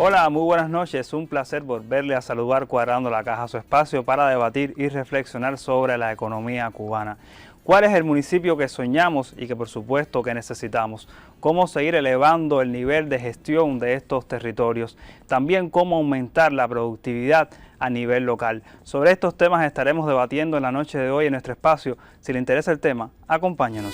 Hola, muy buenas noches. Un placer volverle a saludar Cuadrando la Caja, su espacio para debatir y reflexionar sobre la economía cubana. ¿Cuál es el municipio que soñamos y que por supuesto que necesitamos? ¿Cómo seguir elevando el nivel de gestión de estos territorios? También cómo aumentar la productividad a nivel local. Sobre estos temas estaremos debatiendo en la noche de hoy en nuestro espacio. Si le interesa el tema, acompáñenos.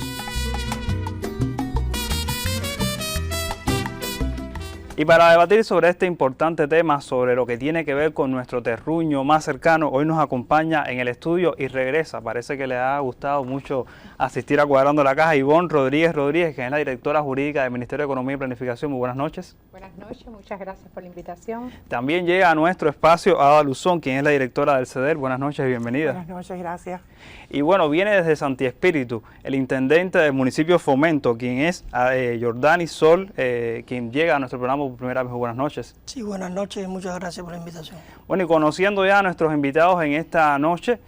Y para debatir sobre este importante tema, sobre lo que tiene que ver con nuestro terruño más cercano, hoy nos acompaña en el estudio y regresa. Parece que le ha gustado mucho asistir a Cuadrando la Caja, Ivonne Rodríguez, que es la directora jurídica del Ministerio de Economía y Planificación. Muy buenas noches. Buenas noches, muchas gracias por la invitación. También llega a nuestro espacio Ada Luzón, quien es la directora del CEDER. Buenas noches y bienvenida. Buenas noches, gracias. Y bueno, viene desde Santi Espíritu, el intendente del municipio Fomento, quien es Jordani Sol, quien llega a nuestro programa por primera vez. Buenas noches. Sí, buenas noches y muchas gracias por la invitación. Bueno, y conociendo ya a nuestros invitados en esta noche,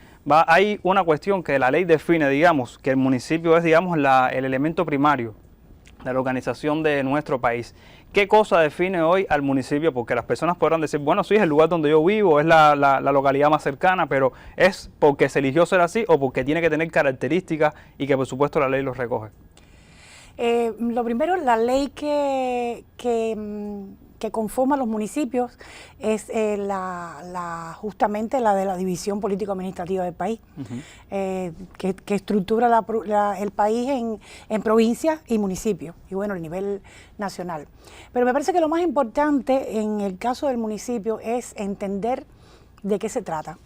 hay una cuestión que la ley define, digamos, que el municipio es, digamos, el elemento primario de la organización de nuestro país. ¿Qué cosa define hoy al municipio? Porque las personas podrán decir, bueno, sí, es el lugar donde yo vivo, es la localidad más cercana, pero ¿es porque se eligió ser así o porque tiene que tener características y que por supuesto la ley los recoge? Lo primero, la ley que conforma los municipios es justamente la de la división político-administrativa del país, que estructura el país en provincias y municipios, y bueno, a nivel nacional. Pero me parece que lo más importante en el caso del municipio es entender de qué se trata.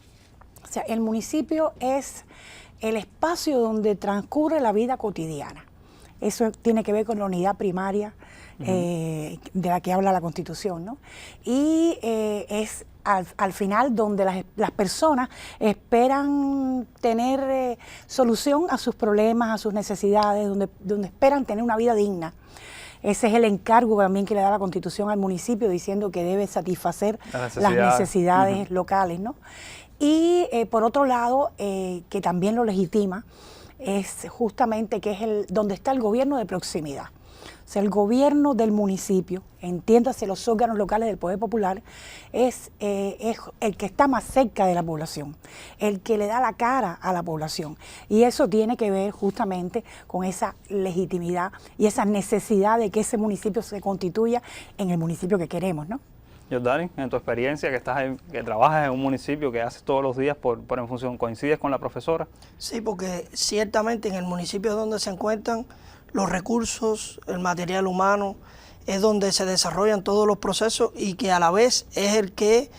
O sea, el municipio es el espacio donde transcurre la vida cotidiana. Eso tiene que ver con la unidad primaria de la que habla la Constitución, ¿no? Y es al final donde las personas esperan tener solución a sus problemas, a sus necesidades, donde esperan tener una vida digna. Ese es el encargo también que le da la Constitución al municipio, diciendo que debe satisfacer las necesidades locales, ¿no? Y por otro lado, que también lo legitima, es justamente que es donde está el gobierno de proximidad. O sea, el gobierno del municipio, entiéndase los órganos locales del Poder Popular, es el que está más cerca de la población, el que le da la cara a la población. Y eso tiene que ver justamente con esa legitimidad y esa necesidad de que ese municipio se constituya en el municipio que queremos, ¿no? Jordani, en tu experiencia que trabajas en un municipio, que haces todos los días por en función, ¿coincides con la profesora? Sí, porque ciertamente en el municipio donde se encuentran los recursos, el material humano, es donde se desarrollan todos los procesos y que a la vez es el que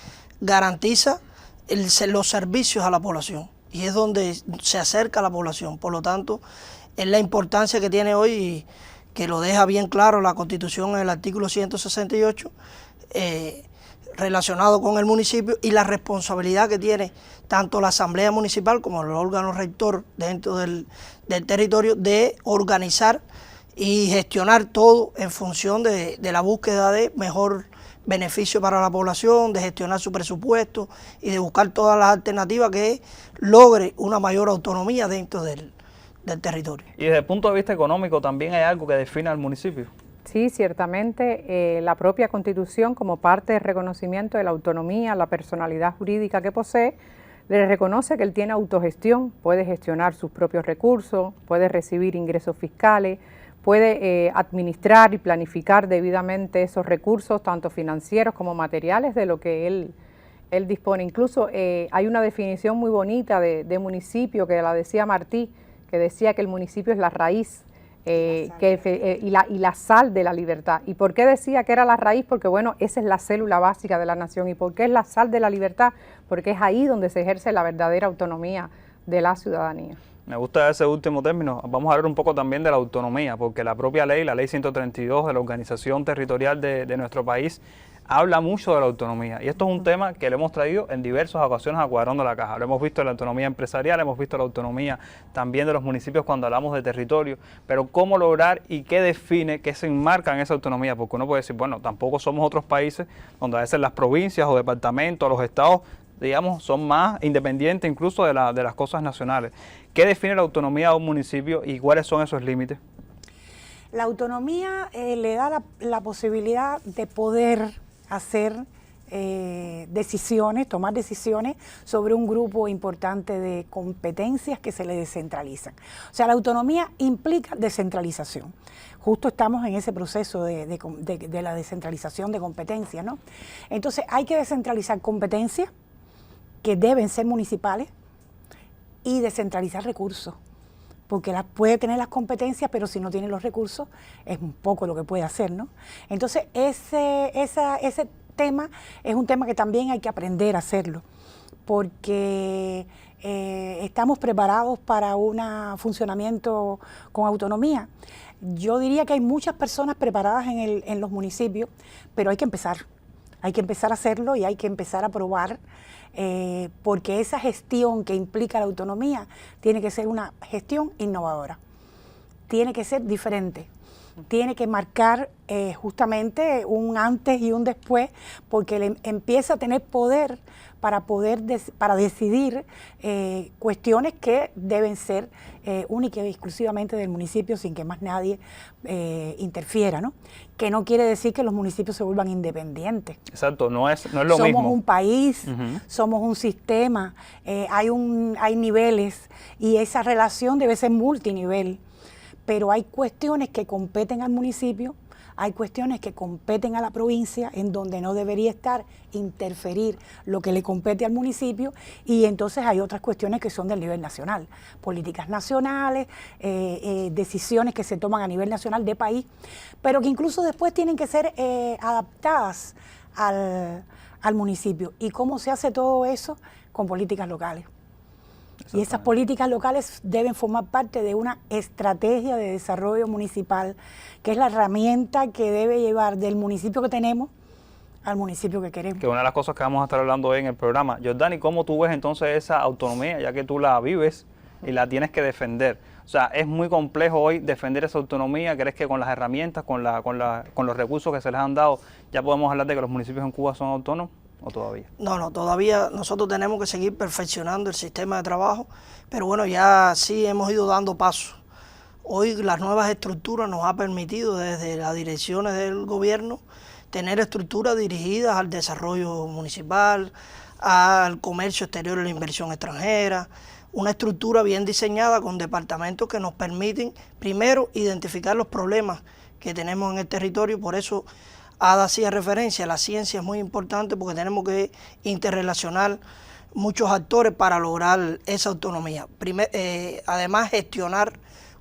garantiza los servicios a la población y es donde se acerca a la población. Por lo tanto, es la importancia que tiene hoy y que lo deja bien claro la Constitución en el artículo 168, relacionado con el municipio y la responsabilidad que tiene tanto la Asamblea Municipal como el órgano rector dentro del territorio de organizar y gestionar todo en función de la búsqueda de mejor beneficio para la población, de gestionar su presupuesto y de buscar todas las alternativas que logre una mayor autonomía dentro del territorio. Y desde el punto de vista económico también hay algo que define al municipio. Sí, ciertamente la propia Constitución, como parte del reconocimiento de la autonomía, la personalidad jurídica que posee, le reconoce que él tiene autogestión, puede gestionar sus propios recursos, puede recibir ingresos fiscales, puede administrar y planificar debidamente esos recursos, tanto financieros como materiales, de lo que él dispone. Incluso hay una definición muy bonita de municipio que la decía Martí, que decía que el municipio es la raíz y la sal de la libertad. ¿Y por qué decía que era la raíz? Porque bueno, esa es la célula básica de la nación. ¿Y por qué es la sal de la libertad? Porque es ahí donde se ejerce la verdadera autonomía de la ciudadanía. Me gusta ese último término. Vamos a hablar un poco también de la autonomía, porque la propia ley, la ley 132 de la organización territorial de nuestro país, habla mucho de la autonomía. Y esto es un tema que le hemos traído en diversas ocasiones a Cuadrando la Caja. Lo hemos visto en la autonomía empresarial, hemos visto la autonomía también de los municipios cuando hablamos de territorio. Pero ¿cómo lograr y qué define, qué se enmarca en esa autonomía? Porque uno puede decir, bueno, tampoco somos otros países donde a veces las provincias o departamentos, los estados, digamos, son más independientes incluso de las cosas nacionales. ¿Qué define la autonomía de un municipio y cuáles son esos límites? La autonomía le da la posibilidad de poder hacer decisiones, tomar decisiones sobre un grupo importante de competencias que se le descentralizan. O sea, la autonomía implica descentralización. Justo estamos en ese proceso de la descentralización de competencias, ¿no? Entonces hay que descentralizar competencias que deben ser municipales y descentralizar recursos, porque puede tener las competencias, pero si no tiene los recursos, es un poco lo que puede hacer, ¿no? Entonces ese tema es un tema que también hay que aprender a hacerlo, porque estamos preparados para un funcionamiento con autonomía. Yo diría que hay muchas personas preparadas en los municipios, pero hay que empezar a hacerlo y hay que empezar a probar, porque esa gestión que implica la autonomía tiene que ser una gestión innovadora, tiene que ser diferente. Tiene que marcar justamente un antes y un después, porque empieza a tener poder para decidir cuestiones que deben ser únicas y exclusivamente del municipio, sin que más nadie interfiera, ¿no? Que no quiere decir que los municipios se vuelvan independientes. Exacto, no es lo mismo. Somos un país, somos un sistema, hay niveles, y esa relación debe ser multinivel. Pero hay cuestiones que competen al municipio, hay cuestiones que competen a la provincia, en donde no debería interferir lo que le compete al municipio, y entonces hay otras cuestiones que son del nivel nacional, políticas nacionales, decisiones que se toman a nivel nacional de país, pero que incluso después tienen que ser adaptadas al municipio. ¿Y cómo se hace todo eso? Con políticas locales. Y esas políticas locales deben formar parte de una estrategia de desarrollo municipal, que es la herramienta que debe llevar del municipio que tenemos al municipio que queremos. Que una de las cosas que vamos a estar hablando hoy en el programa. Jordani, ¿cómo tú ves entonces esa autonomía, ya que tú la vives y la tienes que defender? O sea, es muy complejo hoy defender esa autonomía. ¿Crees que con las herramientas, con los recursos que se les han dado, ya podemos hablar de que los municipios en Cuba son autónomos? ¿O todavía? No, todavía nosotros tenemos que seguir perfeccionando el sistema de trabajo, pero bueno, ya sí hemos ido dando pasos. Hoy las nuevas estructuras nos han permitido desde las direcciones del gobierno tener estructuras dirigidas al desarrollo municipal, al comercio exterior y la inversión extranjera, una estructura bien diseñada con departamentos que nos permiten primero identificar los problemas que tenemos en el territorio. Por eso Ada hacía referencia, la ciencia es muy importante porque tenemos que interrelacionar muchos actores para lograr esa autonomía. Además, gestionar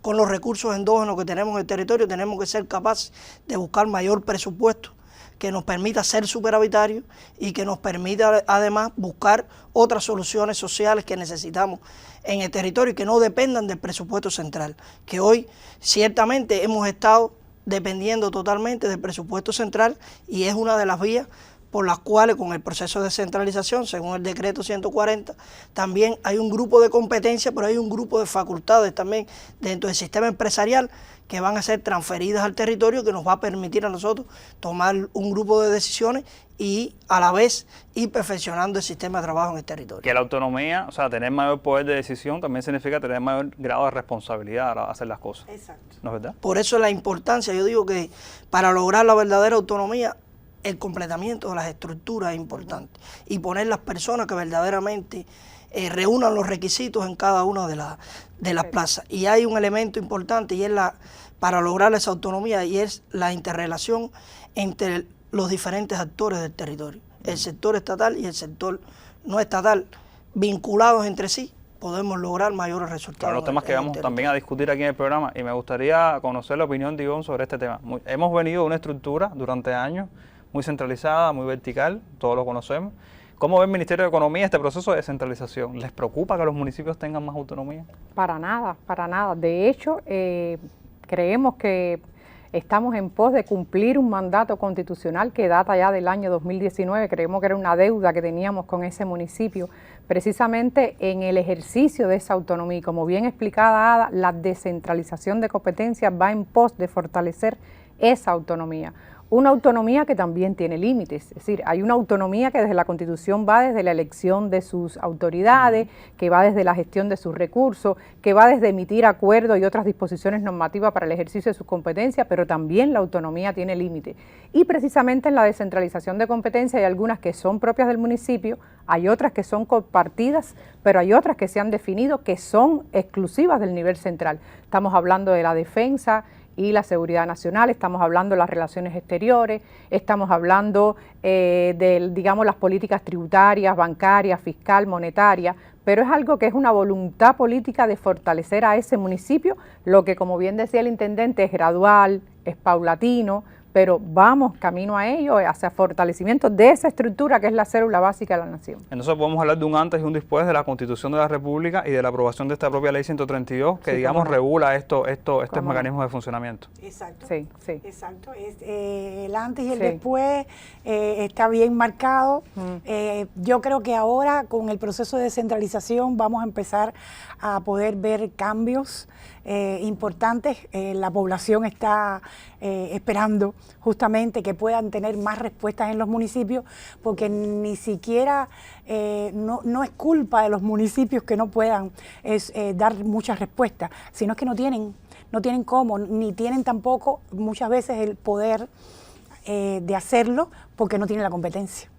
con los recursos endógenos que tenemos en el territorio, tenemos que ser capaces de buscar mayor presupuesto que nos permita ser superavitarios y que nos permita además buscar otras soluciones sociales que necesitamos en el territorio y que no dependan del presupuesto central, que hoy ciertamente hemos estado dependiendo totalmente del presupuesto central, y es una de las vías por las cuales con el proceso de descentralización, según el decreto 140, también hay un grupo de competencias, pero hay un grupo de facultades también dentro del sistema empresarial que van a ser transferidas al territorio, que nos va a permitir a nosotros tomar un grupo de decisiones y a la vez ir perfeccionando el sistema de trabajo en el territorio. Que la autonomía, o sea, tener mayor poder de decisión también significa tener mayor grado de responsabilidad a hacer las cosas. Exacto. ¿No es verdad? Por eso la importancia, yo digo que para lograr la verdadera autonomía, el completamiento de las estructuras es importante y poner las personas que verdaderamente reúnan los requisitos en cada una de las plazas. Y hay un elemento importante y es para lograr esa autonomía, y es la interrelación entre los diferentes actores del territorio, el sector estatal y el sector no estatal, vinculados entre sí, podemos lograr mayores resultados. Claro, los temas que vamos también a discutir aquí en el programa, y me gustaría conocer la opinión de Ivonne sobre este tema. Hemos venido a una estructura durante años muy centralizada, muy vertical, todos lo conocemos. ¿Cómo ve el Ministerio de Economía este proceso de descentralización? ¿Les preocupa que los municipios tengan más autonomía? Para nada, para nada. De hecho, creemos que estamos en pos de cumplir un mandato constitucional que data ya del año 2019. Creemos que era una deuda que teníamos con ese municipio, precisamente en el ejercicio de esa autonomía. Y como bien explicada Ada, la descentralización de competencias va en pos de fortalecer esa autonomía. una autonomía que también tiene límites, es decir, hay una autonomía que desde la Constitución va desde la elección de sus autoridades, que va desde la gestión de sus recursos, que va desde emitir acuerdos y otras disposiciones normativas para el ejercicio de sus competencias, pero también la autonomía tiene límites. Y precisamente en la descentralización de competencias hay algunas que son propias del municipio, hay otras que son compartidas, pero hay otras que se han definido que son exclusivas del nivel central. Estamos hablando de la defensa y la seguridad nacional, estamos hablando de las relaciones exteriores, estamos hablando de, digamos, las políticas tributarias, bancarias, fiscal, monetaria, pero es algo que es una voluntad política de fortalecer a ese municipio, lo que, como bien decía el intendente, es gradual, es paulatino, pero vamos camino a ello, hacia fortalecimiento de esa estructura que es la célula básica de la nación. Entonces podemos hablar de un antes y un después de la Constitución de la República y de la aprobación de esta propia Ley 132, que digamos regula estos mecanismos de funcionamiento. Exacto. Sí, sí. Exacto. El antes y el después está bien marcado. Yo creo que ahora con el proceso de descentralización vamos a empezar a poder ver cambios importantes. La población está esperando justamente que puedan tener más respuestas en los municipios, porque ni siquiera no es culpa de los municipios que no puedan dar muchas respuestas, sino que no tienen cómo, ni tienen tampoco muchas veces el poder de hacerlo porque no tienen la competencia.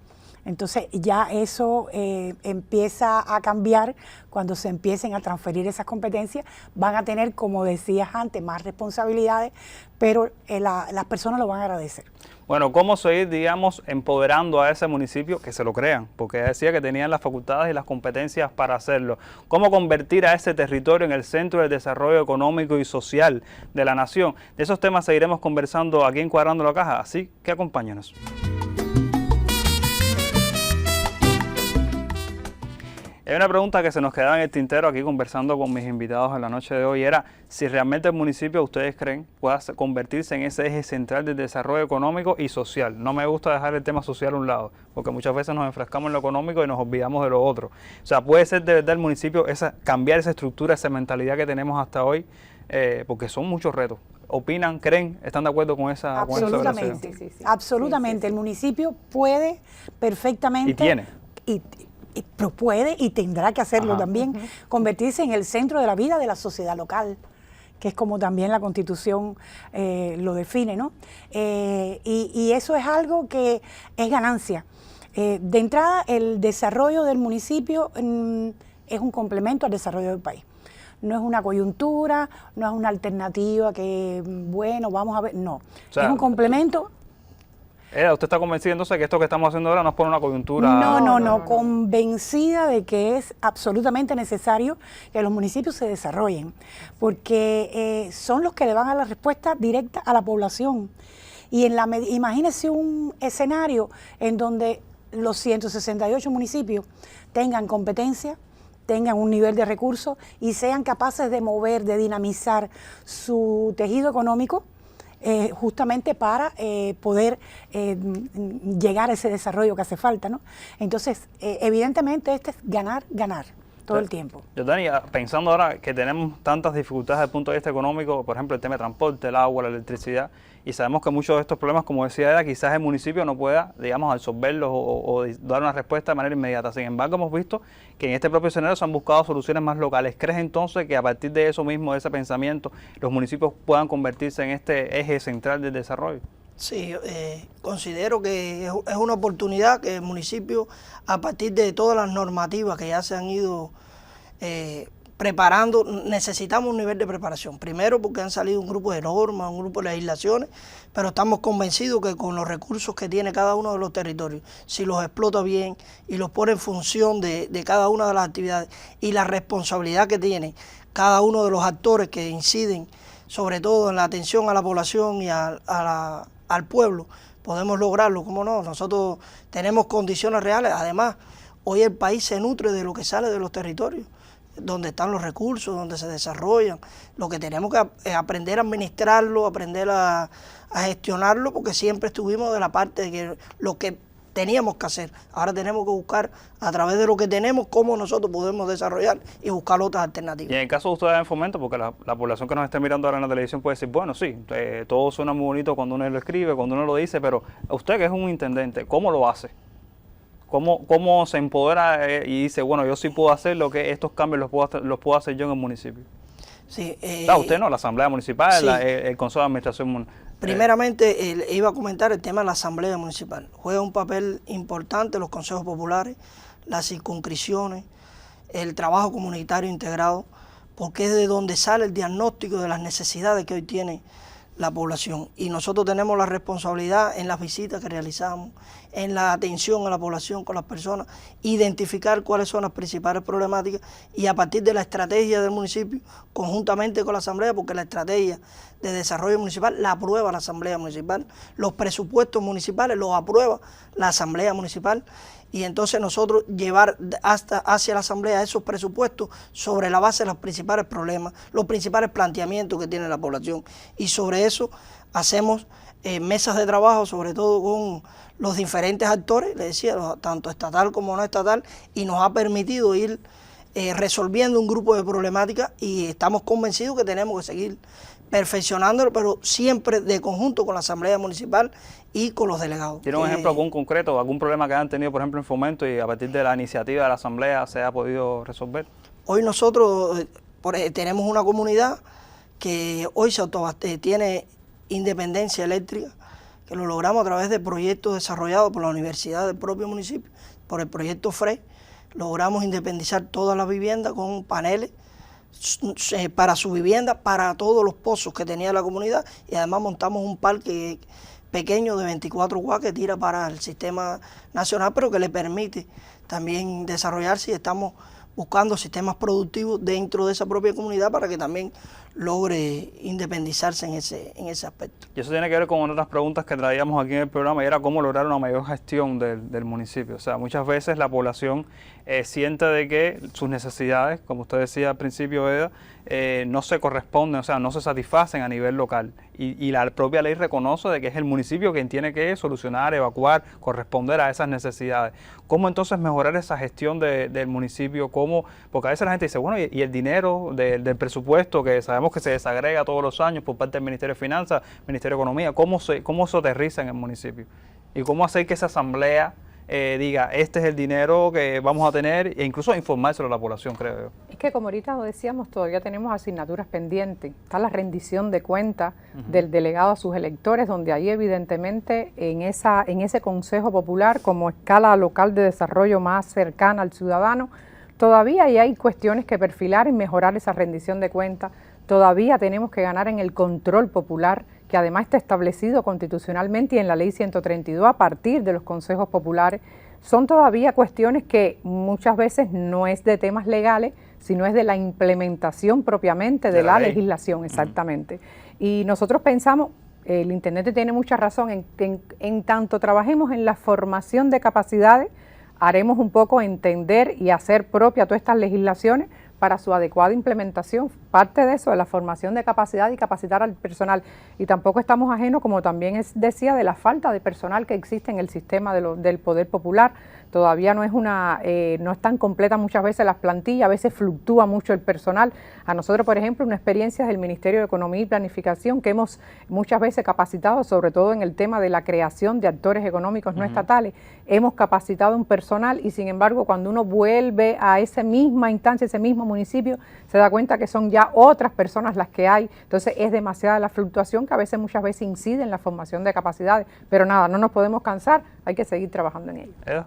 Entonces ya eso empieza a cambiar cuando se empiecen a transferir esas competencias. Van a tener, como decías antes, más responsabilidades, pero las personas lo van a agradecer. Bueno, ¿cómo seguir, digamos, empoderando a ese municipio que se lo crean? Porque decía que tenían las facultades y las competencias para hacerlo. ¿Cómo convertir a ese territorio en el centro del desarrollo económico y social de la nación? De esos temas seguiremos conversando aquí en Cuadrando la Caja, así que acompáñanos. Hay una pregunta que se nos quedaba en el tintero aquí conversando con mis invitados en la noche de hoy, era si realmente el municipio, ustedes creen, pueda convertirse en ese eje central del desarrollo económico y social. No me gusta dejar el tema social a un lado, porque muchas veces nos enfrascamos en lo económico y nos olvidamos de lo otro. O sea, puede ser de verdad el municipio cambiar esa estructura, esa mentalidad que tenemos hasta hoy, porque son muchos retos. ¿Opinan, creen, están de acuerdo con esa Absolutamente, sí. Absolutamente. El municipio puede perfectamente... Y tiene. Pero puede y tendrá que hacerlo también, convertirse en el centro de la vida de la sociedad local, que es como también la Constitución lo define, ¿no? Y eso es algo que es ganancia. De entrada, el desarrollo del municipio es un complemento al desarrollo del país. No es una coyuntura, no es una alternativa que, bueno, vamos a ver, no. O sea, es un complemento. ¿Usted está convencida entonces que esto que estamos haciendo ahora no es por una coyuntura? No, convencida de que es absolutamente necesario que los municipios se desarrollen, porque son los que le van a la respuesta directa a la población. Y imagínese un escenario en donde los 168 municipios tengan competencia, tengan un nivel de recursos y sean capaces de mover, de dinamizar su tejido económico, justamente para poder llegar a ese desarrollo que hace falta, ¿no? Entonces, evidentemente, este es ganar todo el tiempo. Yotani, pensando ahora que tenemos tantas dificultades desde el punto de vista económico, por ejemplo, el tema de transporte, el agua, la electricidad, y sabemos que muchos de estos problemas, como decía Eda, quizás el municipio no pueda, digamos, absorberlos o dar una respuesta de manera inmediata. Sin embargo, hemos visto que en este propio escenario se han buscado soluciones más locales. ¿Crees entonces que a partir de eso mismo, de ese pensamiento, los municipios puedan convertirse en este eje central del desarrollo? Sí, considero que es una oportunidad que el municipio, a partir de todas las normativas que ya se han ido preparando, necesitamos un nivel de preparación. Primero porque han salido un grupo de normas, un grupo de legislaciones, pero estamos convencidos que con los recursos que tiene cada uno de los territorios, si los explota bien y los pone en función de cada una de las actividades y la responsabilidad que tiene cada uno de los actores que inciden, sobre todo en la atención a la población y al pueblo, podemos lograrlo. ¿Cómo no? Nosotros tenemos condiciones reales. Además, hoy el país se nutre de lo que sale de los territorios, donde están los recursos, donde se desarrollan. Lo que tenemos que aprender a administrarlo, aprender a gestionarlo, porque siempre estuvimos de la parte de que lo que teníamos que hacer. Ahora tenemos que buscar a través de lo que tenemos cómo nosotros podemos desarrollar y buscar otras alternativas. Y en el caso de ustedes en Fomento, porque la población que nos esté mirando ahora en la televisión puede decir, bueno, sí, todo suena muy bonito cuando uno lo escribe, cuando uno lo dice, pero usted que es un intendente, ¿cómo lo hace? ¿Cómo se empodera y dice, bueno, yo sí puedo hacer lo que estos cambios los puedo hacer yo en el municipio? Sí, usted no, la Asamblea Municipal, sí. El Consejo de Administración. Primeramente, iba a comentar el tema de la Asamblea Municipal. Juega un papel importante los consejos populares, las circunscripciones, el trabajo comunitario integrado, porque es de donde sale el diagnóstico de las necesidades que hoy tiene la población. Y nosotros tenemos la responsabilidad en las visitas que realizamos, en la atención a la población con las personas, identificar cuáles son las principales problemáticas y a partir de la estrategia del municipio, conjuntamente con la Asamblea, porque la estrategia de desarrollo municipal la aprueba la Asamblea Municipal, los presupuestos municipales los aprueba la Asamblea Municipal, y entonces nosotros llevar hacia la Asamblea esos presupuestos sobre la base de los principales problemas, los principales planteamientos que tiene la población, y sobre eso hacemos mesas de trabajo, sobre todo con los diferentes actores, les decía, tanto estatal como no estatal, y nos ha permitido ir resolviendo un grupo de problemáticas, y estamos convencidos que tenemos que seguir perfeccionándolo, pero siempre de conjunto con la Asamblea Municipal y con los delegados. ¿Tiene un ejemplo algún concreto, algún problema que hayan tenido, por ejemplo, en Fomento y a partir de la iniciativa de la Asamblea se ha podido resolver? Hoy nosotros tenemos una comunidad que hoy tiene independencia eléctrica, que lo logramos a través de proyectos desarrollados por la universidad del propio municipio, por el proyecto FREI. Logramos independizar todas las viviendas con paneles para su vivienda, para todos los pozos que tenía la comunidad, y además montamos un parque pequeño de 24 watts que tira para el sistema nacional, pero que le permite también desarrollarse, y estamos buscando sistemas productivos dentro de esa propia comunidad para que también logre independizarse en ese aspecto. Y eso tiene que ver con otras preguntas que traíamos aquí en el programa, y era cómo lograr una mayor gestión del municipio. O sea, muchas veces la población siente de que sus necesidades, como usted decía al principio, Eda, no se corresponden, o sea, no se satisfacen a nivel local. Y la propia ley reconoce de que es el municipio quien tiene que solucionar, evacuar, corresponder a esas necesidades. ¿Cómo entonces mejorar esa gestión del municipio? ¿Cómo? Porque a veces la gente dice, bueno, y el dinero del presupuesto que sabemos que se desagrega todos los años por parte del Ministerio de Finanzas, Ministerio de Economía, ¿cómo se aterriza en el municipio? ¿Y cómo hacer que esa asamblea diga, este es el dinero que vamos a tener, e incluso informárselo a la población, creo yo? Es que como ahorita lo decíamos, todavía tenemos asignaturas pendientes. Está la rendición de cuentas del delegado a sus electores, donde ahí evidentemente en ese Consejo Popular, como escala local de desarrollo más cercana al ciudadano, todavía hay cuestiones que perfilar y mejorar esa rendición de cuentas. Todavía tenemos que ganar en el control popular, que además está establecido constitucionalmente y en la Ley 132 a partir de los consejos populares. Son todavía cuestiones que muchas veces no es de temas legales, sino es de la implementación propiamente de la legislación, exactamente. Y nosotros pensamos, el intendente tiene mucha razón, en tanto trabajemos en la formación de capacidades, haremos un poco entender y hacer propia todas estas legislaciones para su adecuada implementación. Parte de eso, de la formación de capacidad y capacitar al personal. Y tampoco estamos ajenos, como también decía, de la falta de personal que existe en el sistema del Poder Popular. Todavía no están completas muchas veces las plantillas, a veces fluctúa mucho el personal. A nosotros, por ejemplo, una experiencia del Ministerio de Economía y Planificación que hemos muchas veces capacitado, sobre todo en el tema de la creación de actores económicos no estatales. Hemos capacitado un personal y, sin embargo, cuando uno vuelve a esa misma instancia, ese mismo municipio, se da cuenta que son ya otras personas las que hay. Entonces es demasiada la fluctuación que a veces, muchas veces incide en la formación de capacidades. Pero nada, no nos podemos cansar, hay que seguir trabajando en ello.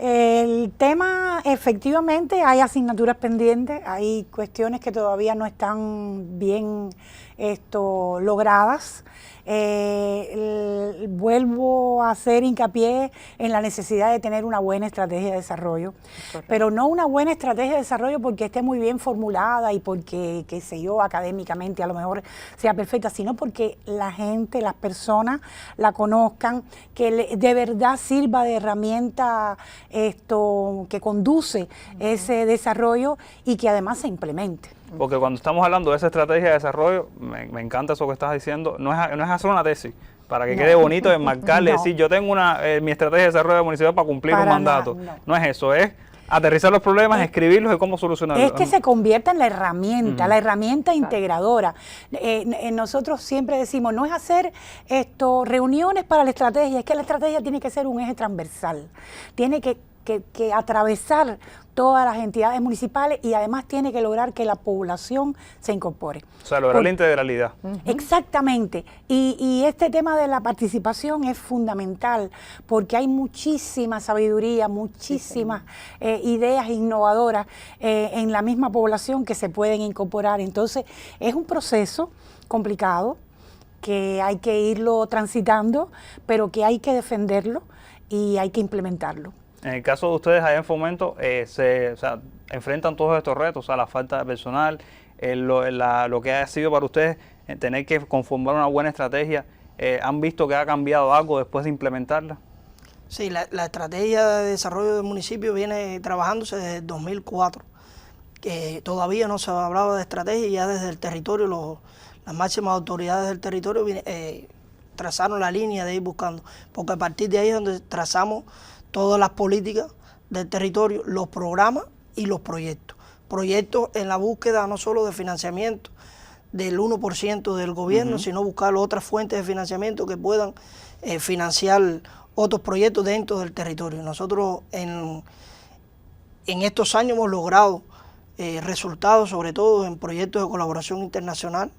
El tema, efectivamente, hay asignaturas pendientes, hay cuestiones que todavía no están bien logradas. Vuelvo a hacer hincapié en la necesidad de tener una buena estrategia de desarrollo, pero no una buena estrategia de desarrollo porque esté muy bien formulada y porque, qué sé yo, académicamente a lo mejor sea perfecta, sino porque la gente, las personas la conozcan, que de verdad sirva de herramienta que conduce ese desarrollo y que además se implemente. Porque cuando estamos hablando de esa estrategia de desarrollo, me encanta eso que estás diciendo, no es hacer una tesis, para que quede bonito enmarcarle, No. decir yo tengo mi estrategia de desarrollo municipal para cumplir un Para mandato. nada, No es eso, es aterrizar los problemas, escribirlos y cómo solucionarlos. Es que se convierta en la herramienta integradora. Nosotros siempre decimos, no es hacer reuniones para la estrategia, es que la estrategia tiene que ser un eje transversal, tiene que atravesar todas las entidades municipales y además tiene que lograr que la población se incorpore. O sea, lograr la integralidad. Exactamente. Y este tema de la participación es fundamental porque hay muchísima sabiduría, muchísimas ideas innovadoras en la misma población que se pueden incorporar. Entonces, es un proceso complicado que hay que irlo transitando, pero que hay que defenderlo y hay que implementarlo. En el caso de ustedes allá en Fomento, enfrentan todos estos retos, o sea, la falta de personal, lo que ha sido para ustedes tener que conformar una buena estrategia. ¿Han visto que ha cambiado algo después de implementarla? Sí, la estrategia de desarrollo del municipio viene trabajándose desde el 2004, que todavía no se hablaba de estrategia y ya desde el territorio las máximas autoridades del territorio trazaron la línea de ir buscando, porque a partir de ahí es donde trazamos todas las políticas del territorio, los programas y los proyectos. Proyectos en la búsqueda no solo de financiamiento del 1% del gobierno, sino buscar otras fuentes de financiamiento que puedan financiar otros proyectos dentro del territorio. Nosotros en estos años hemos logrado resultados, sobre todo en proyectos de colaboración internacional,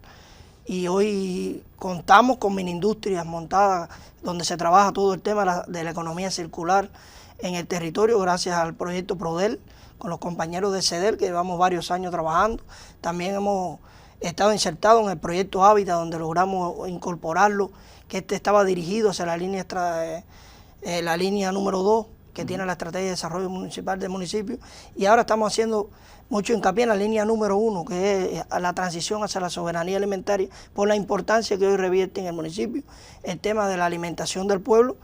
y hoy contamos con mini industrias montadas donde se trabaja todo el tema de la economía circular en el territorio gracias al proyecto PRODEL con los compañeros de CEDEL que llevamos varios años trabajando. También hemos estado insertados en el proyecto Hábitat donde logramos incorporarlo, que estaba dirigido hacia la línea número 2 que tiene la estrategia de desarrollo municipal del municipio, y ahora estamos haciendo mucho hincapié en la línea número 1, que es la transición hacia la soberanía alimentaria, por la importancia que hoy revierte en el municipio el tema de la alimentación del pueblo,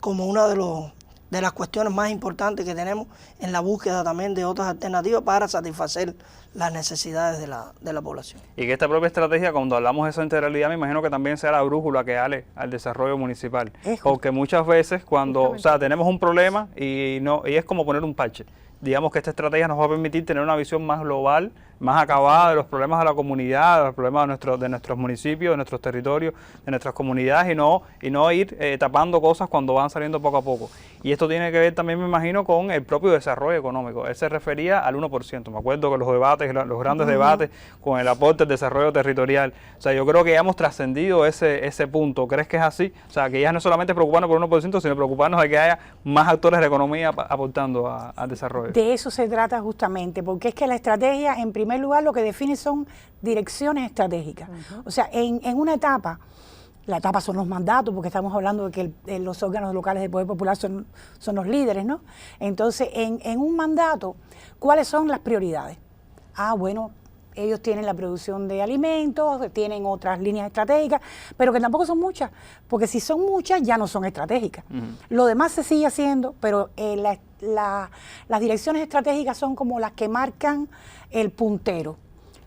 como una de las cuestiones más importantes que tenemos en la búsqueda también de otras alternativas para satisfacer las necesidades de la población. Y que esta propia estrategia, cuando hablamos de esa integralidad, me imagino que también sea la brújula que hable al desarrollo municipal. Porque muchas veces cuando tenemos un problema y es como poner un parche. Digamos que esta estrategia nos va a permitir tener una visión más global, más acabada de los problemas de la comunidad, de los problemas de nuestros municipios, de nuestros territorios, de nuestras comunidades y no ir tapando cosas cuando van saliendo poco a poco. Y esto tiene que ver también, me imagino, con el propio desarrollo económico. Él se refería al 1%. Me acuerdo que los debates, los grandes debates con el aporte del desarrollo territorial. O sea, yo creo que ya hemos trascendido ese punto. ¿Crees que es así? O sea, que ya no es solamente preocuparnos por el 1%, sino preocuparnos de que haya más actores de la economía aportando al desarrollo. De eso se trata justamente, porque es que la estrategia, en primer lugar, lo que define son direcciones estratégicas. O sea, en una etapa, la etapa son los mandatos, porque estamos hablando de que los órganos locales de poder popular son los líderes, ¿no? Entonces, en un mandato, ¿cuáles son las prioridades? Bueno, ellos tienen la producción de alimentos, tienen otras líneas estratégicas, pero que tampoco son muchas, porque si son muchas ya no son estratégicas. Lo demás se sigue haciendo, pero las direcciones estratégicas son como las que marcan el puntero.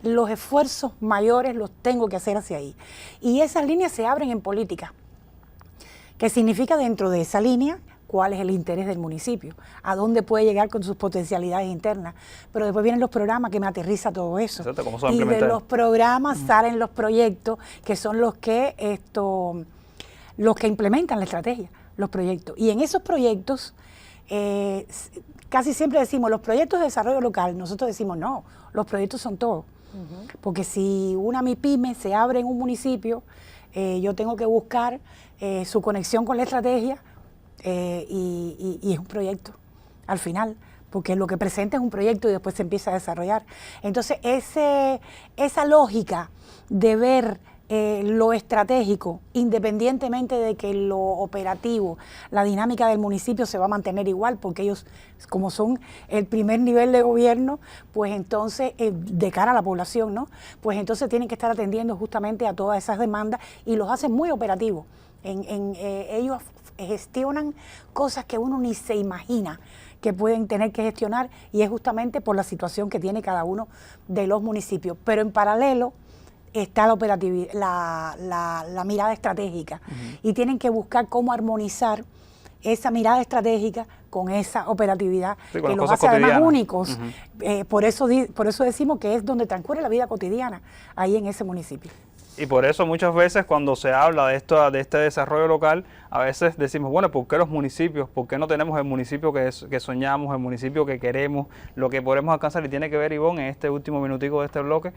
Los esfuerzos mayores los tengo que hacer hacia ahí. Y esas líneas se abren en política, que significa dentro de esa línea cuál es el interés del municipio, a dónde puede llegar con sus potencialidades internas. Pero después vienen los programas que me aterriza todo eso. Exacto, ¿cómo se va a y implementar? de los programas salen los proyectos, que son los que implementan la estrategia, los proyectos. Y en esos proyectos, casi siempre decimos, los proyectos de desarrollo local, nosotros decimos no, los proyectos son todos. Porque si una MIPYME se abre en un municipio, yo tengo que buscar su conexión con la estrategia y es un proyecto al final, porque lo que presenta es un proyecto y después se empieza a desarrollar. Entonces, esa lógica de ver lo estratégico, independientemente de que lo operativo, la dinámica del municipio se va a mantener igual, porque ellos, como son el primer nivel de gobierno, pues entonces, de cara a la población, ¿no? Pues entonces tienen que estar atendiendo justamente a todas esas demandas y los hacen muy operativos. Ellos gestionan cosas que uno ni se imagina que pueden tener que gestionar, y es justamente por la situación que tiene cada uno de los municipios. Pero en paralelo, está la operatividad, la mirada estratégica, y tienen que buscar cómo armonizar esa mirada estratégica con esa operatividad, sí, que los hace además únicos. Por eso decimos que es donde transcurre la vida cotidiana, ahí en ese municipio. Y por eso muchas veces cuando se habla de este desarrollo local, a veces decimos, bueno, ¿por qué los municipios? ¿Por qué no tenemos el municipio que soñamos, el municipio que queremos, lo que podemos alcanzar? Y tiene que ver, Ivonne, en este último minutico de este bloque,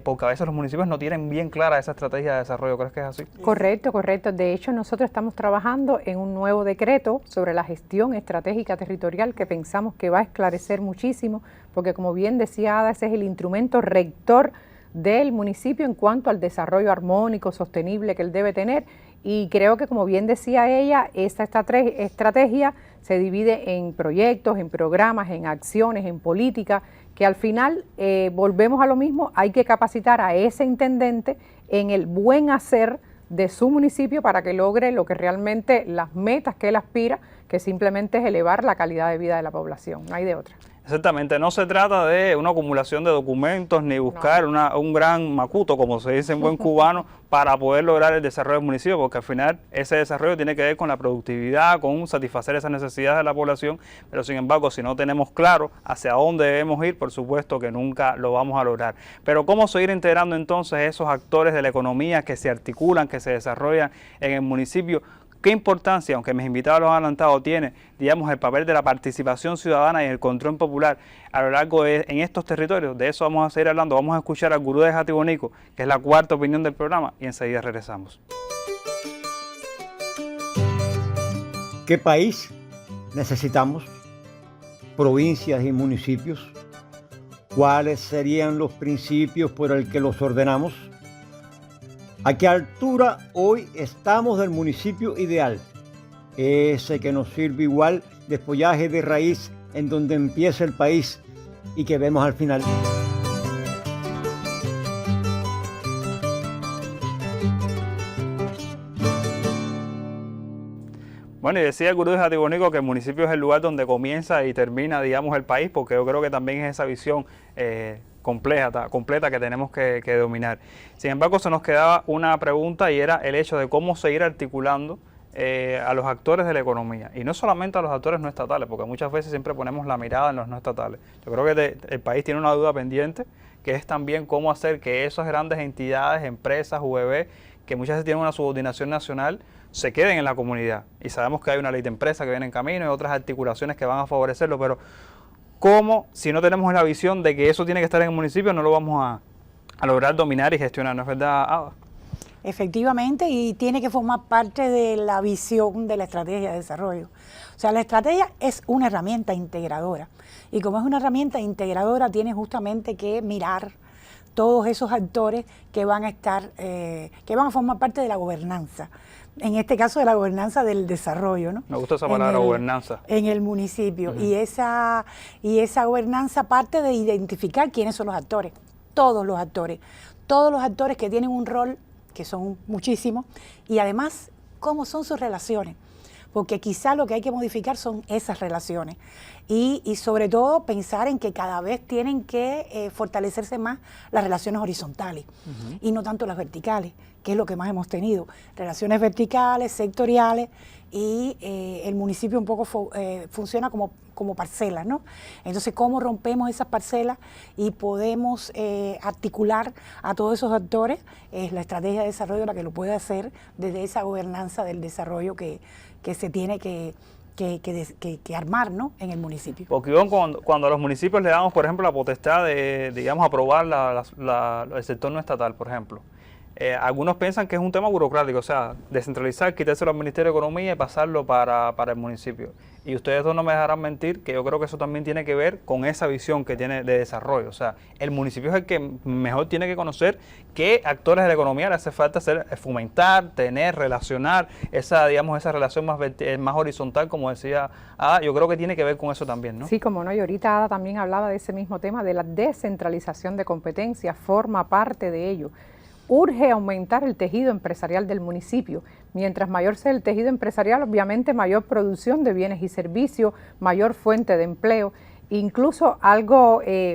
porque a veces los municipios no tienen bien clara esa estrategia de desarrollo. ¿Crees que es así? Correcto, correcto. De hecho, nosotros estamos trabajando en un nuevo decreto sobre la gestión estratégica territorial que pensamos que va a esclarecer muchísimo, porque como bien decía Ada, ese es el instrumento rector del municipio en cuanto al desarrollo armónico, sostenible que él debe tener, y creo que, como bien decía ella, esta estrategia se divide en proyectos, en programas, en acciones, en políticas, que al final volvemos a lo mismo, hay que capacitar a ese intendente en el buen hacer de su municipio para que logre lo que realmente las metas que él aspira, que simplemente es elevar la calidad de vida de la población, no hay de otra. Exactamente, no se trata de una acumulación de documentos ni buscar un gran macuto, como se dice en buen cubano, para poder lograr el desarrollo del municipio, porque al final ese desarrollo tiene que ver con la productividad, con satisfacer esas necesidades de la población, pero sin embargo, si no tenemos claro hacia dónde debemos ir, por supuesto que nunca lo vamos a lograr. Pero ¿cómo seguir integrando entonces esos actores de la economía que se articulan, que se desarrollan en el municipio? ¿Qué importancia, aunque mis invitados lo han adelantado, tiene, digamos, el papel de la participación ciudadana y el control popular a lo largo en estos territorios? De eso vamos a seguir hablando. Vamos a escuchar al gurú de Jatibonico, que es la cuarta opinión del programa, y enseguida regresamos. ¿Qué país necesitamos? ¿Provincias y municipios? ¿Cuáles serían los principios por el que los ordenamos? ¿A qué altura hoy estamos del municipio ideal? Ese que nos sirve igual de follaje de raíz en donde empieza el país y que vemos al final. Bueno, y decía el gurú de Jatibonico que el municipio es el lugar donde comienza y termina, digamos, el país, porque yo creo que también es esa visión completa que tenemos que dominar. Sin embargo, se nos quedaba una pregunta y era el hecho de cómo seguir articulando a los actores de la economía, y no solamente a los actores no estatales, porque muchas veces siempre ponemos la mirada en los no estatales. Yo creo que el país tiene una duda pendiente, que es también cómo hacer que esas grandes entidades, empresas, UEB, que muchas veces tienen una subordinación nacional, se queden en la comunidad. Y sabemos que hay una ley de empresa que viene en camino y otras articulaciones que van a favorecerlo, pero ¿cómo, si no tenemos la visión de que eso tiene que estar en el municipio, no lo vamos a lograr dominar y gestionar? ¿No es verdad, Ada? Efectivamente, y tiene que formar parte de la visión de la estrategia de desarrollo. O sea, la estrategia es una herramienta integradora, y como es una herramienta integradora, tiene justamente que mirar todos esos actores que van a estar, que van a formar parte de la gobernanza. En este caso de la gobernanza del desarrollo, ¿no? Me gusta esa palabra, gobernanza. En el municipio. Y esa gobernanza parte de identificar quiénes son los actores, todos los actores que tienen un rol, que son muchísimos, y además cómo son sus relaciones, porque quizá lo que hay que modificar son esas relaciones, y sobre todo pensar en que cada vez tienen que fortalecerse más las relaciones horizontales, y no tanto las verticales, que es lo que más hemos tenido, relaciones verticales, sectoriales, y el municipio un poco funciona como parcelas, ¿no? Entonces, ¿cómo rompemos esas parcelas y podemos articular a todos esos actores? Es la estrategia de desarrollo la que lo puede hacer desde esa gobernanza del desarrollo que se tiene que armar, ¿no?, en el municipio. Porque cuando a los municipios le damos, por ejemplo, la potestad de, digamos, aprobar el sector no estatal, por ejemplo, algunos piensan que es un tema burocrático, o sea, descentralizar, quitárselo al Ministerio de Economía y pasarlo para el municipio. Y ustedes dos no me dejarán mentir que yo creo que eso también tiene que ver con esa visión que tiene de desarrollo. O sea, el municipio es el que mejor tiene que conocer qué actores de la economía le hace falta fomentar, tener, relacionar esa, digamos, esa relación más horizontal, como decía Ada. Yo creo que tiene que ver con eso también, ¿no? Sí, como no, y ahorita Ada también hablaba de ese mismo tema, de la descentralización de competencias, forma parte de ello. Urge aumentar el tejido empresarial del municipio. Mientras mayor sea el tejido empresarial, obviamente mayor producción de bienes y servicios, mayor fuente de empleo. Incluso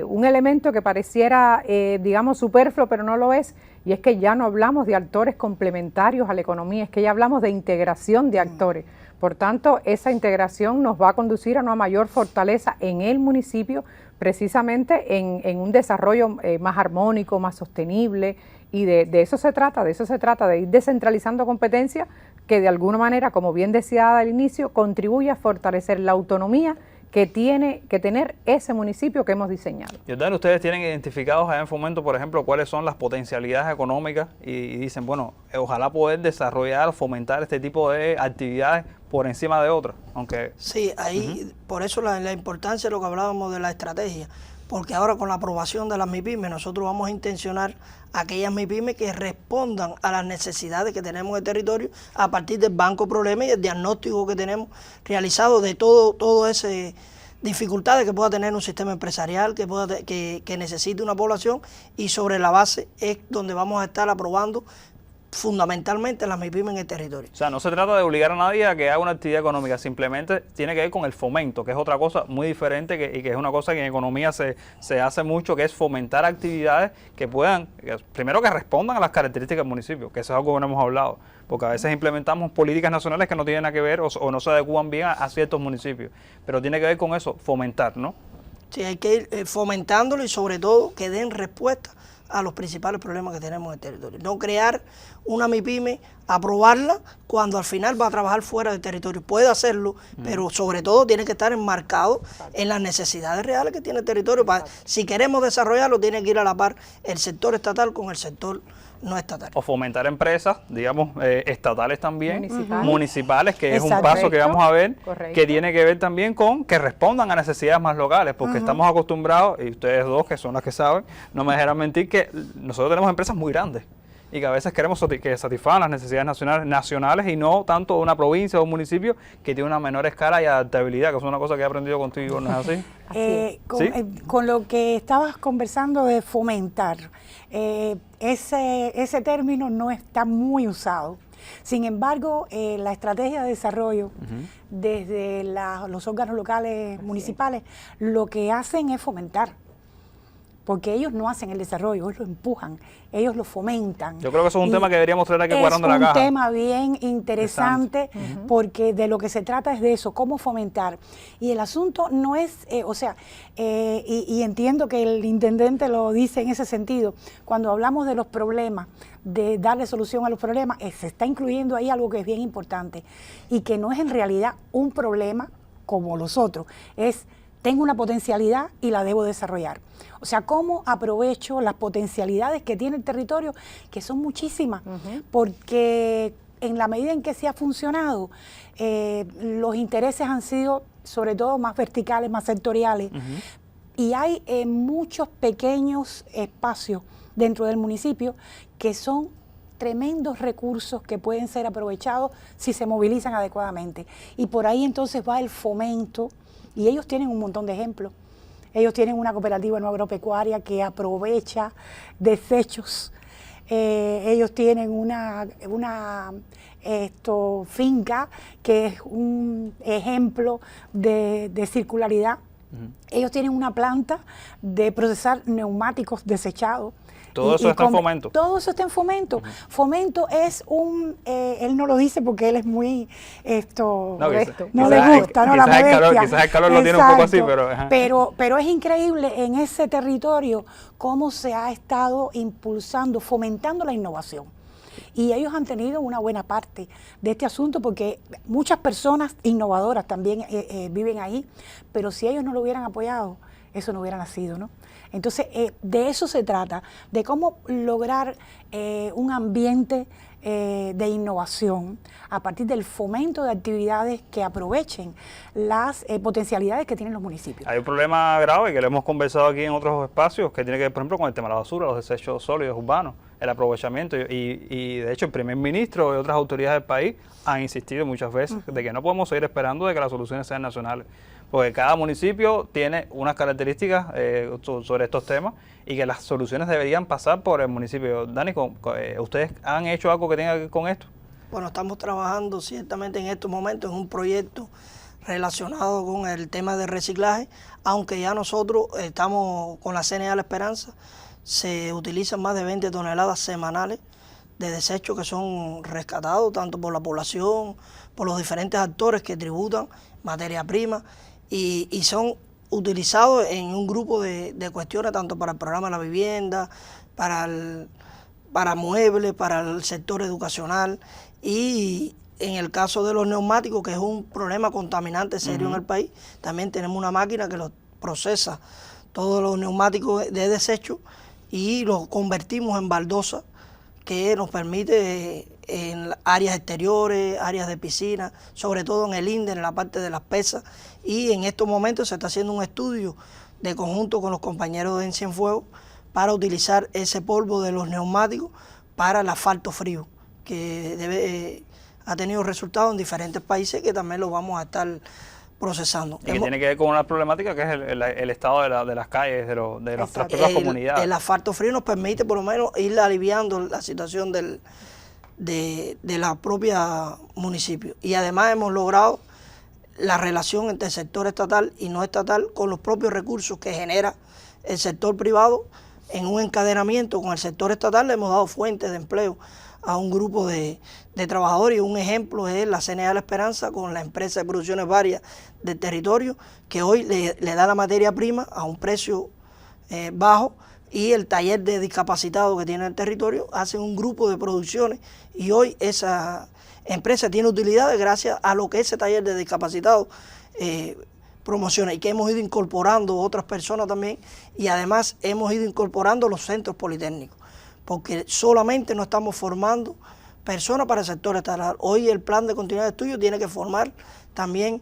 un elemento que pareciera, digamos, superfluo, pero no lo es, y es que ya no hablamos de actores complementarios a la economía, es que ya hablamos de integración de actores. Por tanto, esa integración nos va a conducir a una mayor fortaleza en el municipio, precisamente en un desarrollo más armónico, más sostenible, y de eso se trata, de ir descentralizando competencias que de alguna manera, como bien decía al inicio, contribuye a fortalecer la autonomía que tiene que tener ese municipio que hemos diseñado. Jordani, ustedes tienen identificados allá en Fomento, por ejemplo, cuáles son las potencialidades económicas y dicen, bueno, ojalá poder desarrollar, fomentar este tipo de actividades por encima de otras, aunque... Sí, ahí, por eso la importancia de lo que hablábamos de la estrategia, porque ahora con la aprobación de las MIPYME nosotros vamos a intencionar aquellas MIPYME que respondan a las necesidades que tenemos en el territorio a partir del banco problema y el diagnóstico que tenemos realizado de todo ese dificultades que pueda tener un sistema empresarial, que necesite una población, y sobre la base es donde vamos a estar aprobando fundamentalmente las MIPYME en el territorio. O sea, no se trata de obligar a nadie a que haga una actividad económica, simplemente tiene que ver con el fomento, que es otra cosa muy diferente y que es una cosa que en economía se hace mucho, que es fomentar actividades que puedan, primero que respondan a las características del municipio, que eso es algo que no hemos hablado, porque a veces implementamos políticas nacionales que no tienen nada que ver o no se adecúan bien a ciertos municipios, pero tiene que ver con eso, fomentar, ¿no? Sí, hay que ir fomentándolo y sobre todo que den respuesta a los principales problemas que tenemos en el territorio. No crear una MIPYME, aprobarla cuando al final va a trabajar fuera del territorio. Puede hacerlo, pero sobre todo tiene que estar enmarcado en las necesidades reales que tiene el territorio. Si queremos desarrollarlo, tiene que ir a la par el sector estatal con el sector no estatal. O fomentar empresas, digamos, estatales también, municipales, que es un Exacto. paso que vamos a ver, Correcto. que tiene que ver también con que respondan a necesidades más locales, porque estamos acostumbrados, y ustedes dos, que son las que saben, no me dejarán mentir, que nosotros tenemos empresas muy grandes y que a veces queremos que satisfagan las necesidades nacionales y no tanto de una provincia o un municipio que tiene una menor escala y adaptabilidad, que es una cosa que he aprendido contigo, ¿no es así? Con lo que estabas conversando de fomentar, ese término no está muy usado. Sin embargo, la estrategia de desarrollo desde los órganos locales municipales lo que hacen es fomentar. Porque ellos no hacen el desarrollo, ellos lo empujan, ellos lo fomentan. Yo creo que eso es un tema que deberíamos traer aquí cuadrando la caja. Es un tema bien interesante porque de lo que se trata es de eso, cómo fomentar. Y el asunto no es, y entiendo que el intendente lo dice en ese sentido, cuando hablamos de los problemas, de darle solución a los problemas, se está incluyendo ahí algo que es bien importante y que no es en realidad un problema como los otros, tengo una potencialidad y la debo desarrollar. O sea, ¿cómo aprovecho las potencialidades que tiene el territorio? Que son muchísimas, porque en la medida en que se ha funcionado, los intereses han sido sobre todo más verticales, más sectoriales, y hay muchos pequeños espacios dentro del municipio que son tremendos recursos que pueden ser aprovechados si se movilizan adecuadamente. Y por ahí entonces va el fomento. Y ellos tienen un montón de ejemplos. Ellos tienen una cooperativa no agropecuaria que aprovecha desechos. Ellos tienen una finca que es un ejemplo de circularidad. Ellos tienen una planta de procesar neumáticos desechados. Todo eso está en Fomento. Todo eso está en Fomento. Fomento es él no lo dice porque él es muy, no le gusta, ¿no? La modestia. Quizás el calor lo tiene un poco así, pero... Pero es increíble en ese territorio cómo se ha estado impulsando, fomentando la innovación. Y ellos han tenido una buena parte de este asunto porque muchas personas innovadoras también viven ahí, pero si ellos no lo hubieran apoyado, eso no hubiera nacido, ¿no? Entonces, de eso se trata, de cómo lograr un ambiente de innovación a partir del fomento de actividades que aprovechen las potencialidades que tienen los municipios. Hay un problema grave que lo hemos conversado aquí en otros espacios, que tiene que ver, por ejemplo, con el tema de la basura, los desechos sólidos urbanos, el aprovechamiento, y de hecho el primer ministro y otras autoridades del país han insistido muchas veces de que no podemos seguir esperando de que las soluciones sean nacionales, porque cada municipio tiene unas características sobre estos temas y que las soluciones deberían pasar por el municipio. Dani, ¿ustedes han hecho algo que tenga que ver con esto? Bueno, estamos trabajando ciertamente en estos momentos en un proyecto relacionado con el tema de reciclaje, aunque ya nosotros estamos con la CNA La Esperanza, se utilizan más de 20 toneladas semanales de desechos que son rescatados tanto por la población, por los diferentes actores que tributan materia prima y son utilizados en un grupo de cuestiones tanto para el programa de la vivienda, para muebles, para el sector educacional y en el caso de los neumáticos, que es un problema contaminante serio en el país, también tenemos una máquina que los procesa todos los neumáticos de desecho y los convertimos en baldosa que nos permite en áreas exteriores, áreas de piscina, sobre todo en el INDE, en la parte de las pesas, y en estos momentos se está haciendo un estudio de conjunto con los compañeros de Cienfuegos para utilizar ese polvo de los neumáticos para el asfalto frío, que ha tenido resultados en diferentes países que también lo vamos a estar procesando. Y que tiene que ver con una problemática que es el estado de las calles, de las propias comunidades. El asfalto frío nos permite por lo menos ir aliviando la situación de la propia municipio. Y además hemos logrado la relación entre el sector estatal y no estatal con los propios recursos que genera el sector privado en un encadenamiento con el sector estatal. Le hemos dado fuentes de empleo a un grupo de trabajadores y un ejemplo es la CNA La Esperanza con la empresa de producciones varias del territorio que hoy le da la materia prima a un precio bajo y el taller de discapacitados que tiene el territorio hace un grupo de producciones y hoy esa empresa tiene utilidades gracias a lo que ese taller de discapacitados promociona y que hemos ido incorporando otras personas también y además hemos ido incorporando los centros politécnicos porque solamente no estamos formando personas para el sector estatal. Hoy el plan de continuidad de estudio tiene que formar también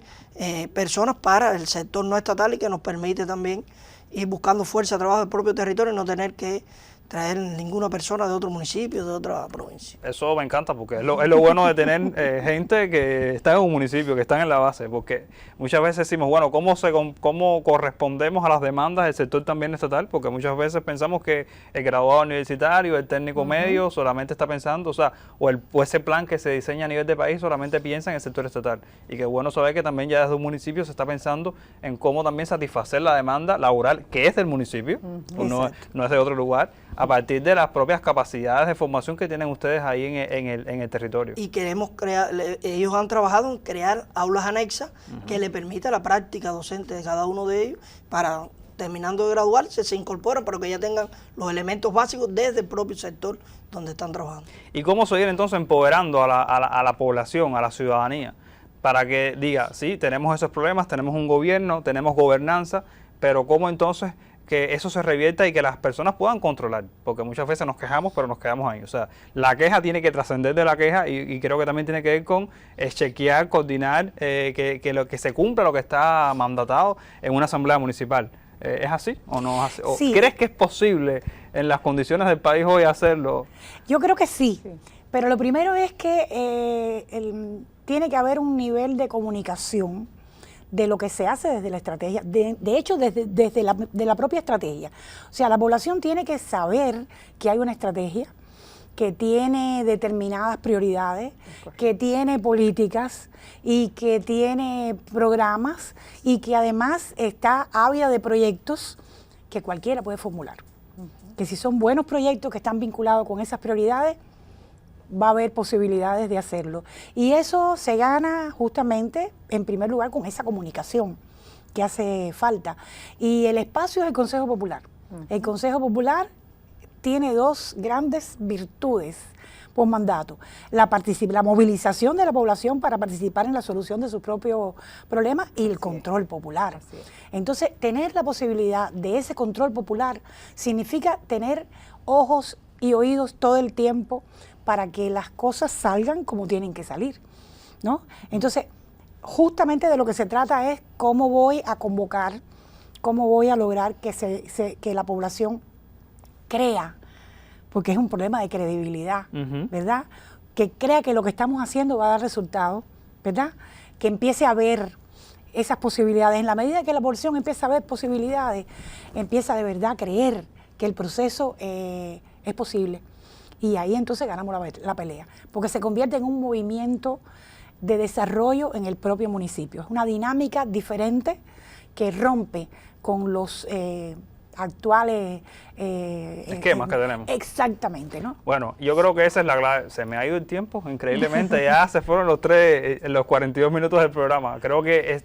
personas para el sector no estatal y que nos permite también ir buscando fuerza de trabajo del propio territorio y no tener que traer ninguna persona de otro municipio, de otra provincia. Eso me encanta porque es lo bueno de tener gente que está en un municipio, que están en la base, porque muchas veces decimos, bueno, ¿cómo correspondemos a las demandas del sector también estatal? Porque muchas veces pensamos que el graduado universitario, el técnico medio solamente está pensando, o ese plan que se diseña a nivel de país solamente piensa en el sector estatal. Y qué bueno saber que también ya desde un municipio se está pensando en cómo también satisfacer la demanda laboral, que es del municipio, no es de otro lugar, a partir de las propias capacidades de formación que tienen ustedes ahí en el territorio. Y queremos crear, ellos han trabajado en crear aulas anexas que le permita la práctica docente de cada uno de ellos para, terminando de graduarse, se incorporan, pero que ya tengan los elementos básicos desde el propio sector donde están trabajando. ¿Y cómo seguir entonces empoderando a la población, a la ciudadanía, para que diga, sí, tenemos esos problemas, tenemos un gobierno, tenemos gobernanza, pero cómo entonces que eso se revierta y que las personas puedan controlar, porque muchas veces nos quejamos, pero nos quedamos ahí. O sea, la queja tiene que trascender de la queja y creo que también tiene que ver con chequear, coordinar, que se cumpla lo que está mandatado en una asamblea municipal. ¿Es así o no es así? ¿O sí. ¿Crees que es posible en las condiciones del país hoy hacerlo? Yo creo que sí. Pero lo primero es que tiene que haber un nivel de comunicación de lo que se hace desde la estrategia, de hecho desde la propia estrategia. O sea, la población tiene que saber que hay una estrategia, que tiene determinadas prioridades, que tiene políticas y que tiene programas y que además está ávida de proyectos que cualquiera puede formular. Que si son buenos proyectos que están vinculados con esas prioridades, va a haber posibilidades de hacerlo. Y eso se gana justamente, en primer lugar, con esa comunicación que hace falta. Y el espacio es el Consejo Popular. El Consejo Popular tiene dos grandes virtudes por mandato. La movilización de la población para participar en la solución de sus propios problemas y el control popular. Entonces, tener la posibilidad de ese control popular significa tener ojos y oídos todo el tiempo para que las cosas salgan como tienen que salir, ¿no? Entonces, justamente de lo que se trata es cómo voy a convocar, cómo voy a lograr que la población crea, porque es un problema de credibilidad, ¿verdad? Que crea que lo que estamos haciendo va a dar resultados, ¿verdad? Que empiece a ver esas posibilidades. En la medida que la población empieza a ver posibilidades, empieza de verdad a creer que el proceso es posible. Y ahí entonces ganamos la pelea, porque se convierte en un movimiento de desarrollo en el propio municipio. Es una dinámica diferente que rompe con los actuales esquemas que tenemos. Exactamente, ¿no? Bueno, yo creo que esa es la clave. Se me ha ido el tiempo, increíblemente, ya se fueron los 42 minutos del programa. Creo que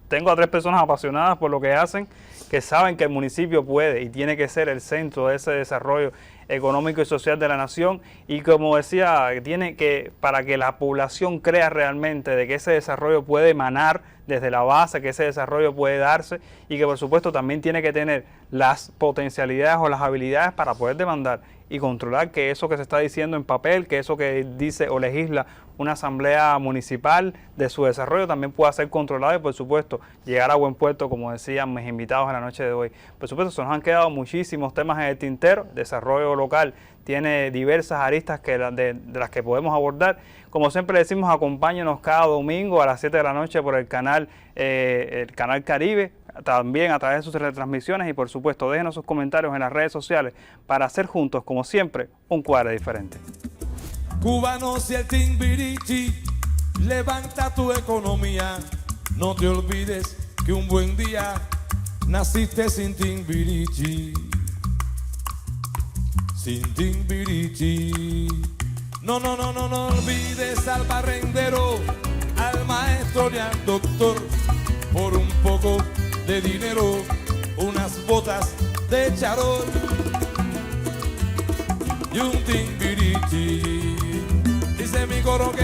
tengo a 3 personas apasionadas por lo que hacen, que saben que el municipio puede y tiene que ser el centro de ese desarrollo económico y social de la nación, y como decía, tiene que, para que la población crea realmente de que ese desarrollo puede emanar desde la base, que ese desarrollo puede darse, y que por supuesto también tiene que tener las potencialidades o las habilidades para poder demandar y controlar que eso que se está diciendo en papel, que eso que dice o legisla una asamblea municipal de su desarrollo también pueda ser controlado y por supuesto llegar a buen puerto, como decían mis invitados en la noche de hoy. Por supuesto se nos han quedado muchísimos temas en el tintero. Desarrollo local tiene diversas aristas de las que podemos abordar. Como siempre decimos, acompáñenos cada domingo a las 7 de la noche por el canal Caribe, también a través de sus retransmisiones, y por supuesto déjenos sus comentarios en las redes sociales para hacer juntos, como siempre, un cuadro diferente. Cubanos y el Timbiriche, levanta tu economía. No te olvides que un buen día naciste sin Timbiriche. Sin Timbiriche. No olvides al barrendero, al maestro y al doctor. Por un poco de dinero, unas botas de charol y un Timbiriche. Dice mi coro que